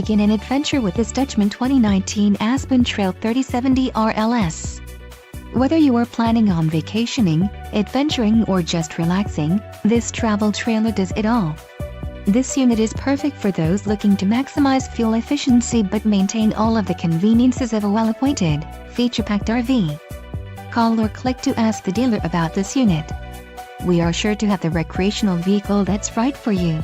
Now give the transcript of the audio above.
Begin an adventure with this Dutchmen 2019 Aspen Trail 3070 RLS. Whether you are planning on vacationing, adventuring or just relaxing, this travel trailer does it all. This unit is perfect for those looking to maximize fuel efficiency but maintain all of the conveniences of a well-appointed, feature-packed RV. Call or click to ask the dealer about this unit. We are sure to have the recreational vehicle that's right for you.